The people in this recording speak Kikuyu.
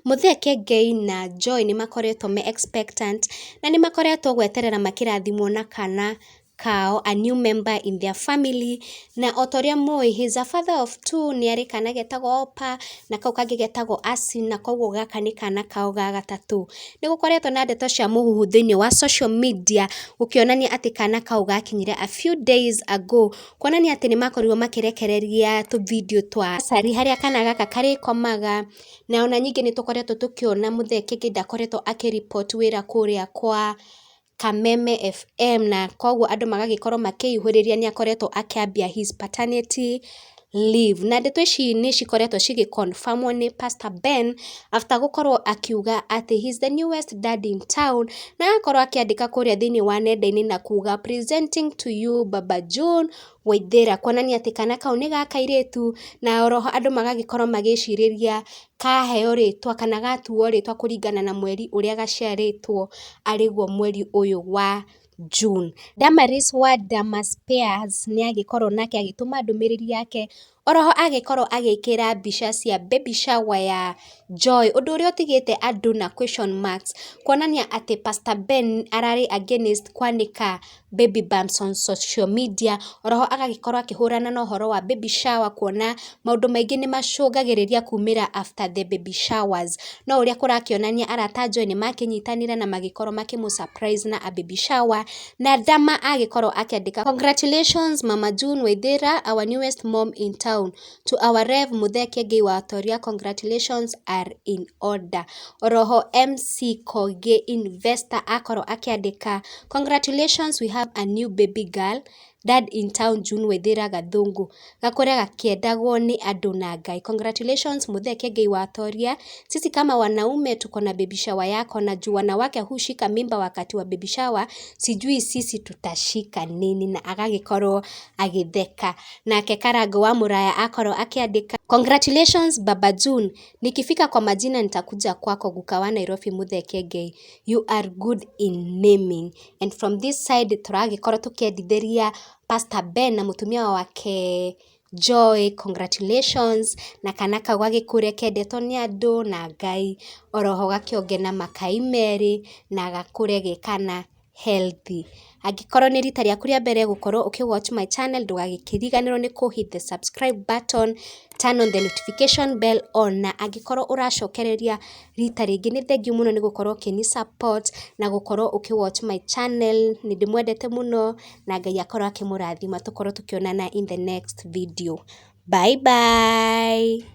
Muthee Gay na Joy nĩ makoretwo me expectant na nĩ makoretwo gweterera makĩrathimwo na kana kao, a new member in their family, na o ta ũrĩa mũĩ, he is a father of two, nĩ arĩ kana getagwo Opa, na kau kangĩ getagwo Asin, na koguo gaka nĩ kana kao ga gatatũ. Nĩ gũkoretwo na ndeto cia mũhuhu thĩinĩ wa social media gũkĩonania atĩ kana kau gakinyire a few days ago, kuonania atĩ nĩ makorirwo makĩrekereria tũvideo twa Sari harĩa kana gaka karĩkomaga, na ona ningĩ nĩ tũkoretwo tũkĩona Muthee Gay ndakoretwo akĩreport wĩra kũrĩa kwa Kameme FM, na koguo andũ magagĩkorwo makĩihũrĩria nĩ akoretwo akĩambia his paternity leave. Na ndeto ici nĩ cikoretwo cigĩconfirmwo nĩ Pastor Ben after gũkorwo akiuga atĩ he is the newest dad in town, na agakorwo akĩandĩka kũrĩa thĩinĩ wa nenda-inĩ na kuga presenting to you Baba John Waithĩra, kuonania atĩ kana kau nĩ ga kairĩtu, na oroho andũ magagĩkorwo magĩcirĩria kaheo rĩtwa kana gatuo rĩtwa kũringana na mweri ũrĩa gaciarĩtwo, arĩguo mweri ũyũ wa June. Damaris wa Damaspears nĩ agĩkorwo nake agĩtũma ndũmĩrĩri yake, oroho agĩkorwo agĩkĩra mbica cia baby shower ya Joy, ũndũ ũrĩa ũtigĩte andũ na question marks, kuonania atĩ Pastor Ben ararĩ against kwanika baby bumps on social media, oroho agagĩkorwo akĩhũrana na ũhoro wa baby shower, kuona maũndũ maingĩ nĩ macũngagĩrĩria kumĩra after the baby showers, no ũrĩa kũrakĩonania arata Joy nĩ makĩnyitanĩra na magĩkorwo makĩmũ-surprise na a baby shower, na Dama agĩkorwo akĩandĩka congratulations Mama June Waithĩra, our newest mom in town, to our Rev Muthee Gay wa Toria, congratulations are in order. Oroho MC Koge investor akorwo akĩandĩka congratulations, we have a new baby girl, dad in town June Waithĩra Gathũngũ, gakũrĩa gakĩendagwo nĩ andũ na Ngai. Congratulations Muthee Gay wa Toria, sisi kama wanaume tuko na baby shower yako, na juu wanawake hushika mimba wakati wa baby shower, sijui sisi tutashika nini, na agagĩkorwo agĩtheka. Nake Karango wa Muraya akorwo akĩandĩka congratulations Baba June, nikifika kwa majina nitakuja kwako, guka wa Nairobi Muthee Gay, you are good in naming. And from this side turagĩkorwo tũkĩendithĩria Pastor Ben na mũtumia wake Joy, congratulations, na kana kau gagĩkũre kendetwo nĩ andũ na Ngai, oroho gakĩonge na makai merĩ na gakũre gekana healthy. Angĩkorwo nĩ rita rĩaku rĩa mbere gũkorwo watch my channel, ndũgagĩkĩriganĩrwo nĩ hit the subscribe button, turn on the notification bell on, na angĩkorwo ũracokereria rita rĩngĩ nĩ thengiũ mũno nĩ gũkorwo ũkĩni support na gũkorwo watch my channel. Nĩ ndĩmwendete mũno, na Ngai akorwo akĩmũrathima, tũkorwo tũkĩonana in the next video. Bye bye.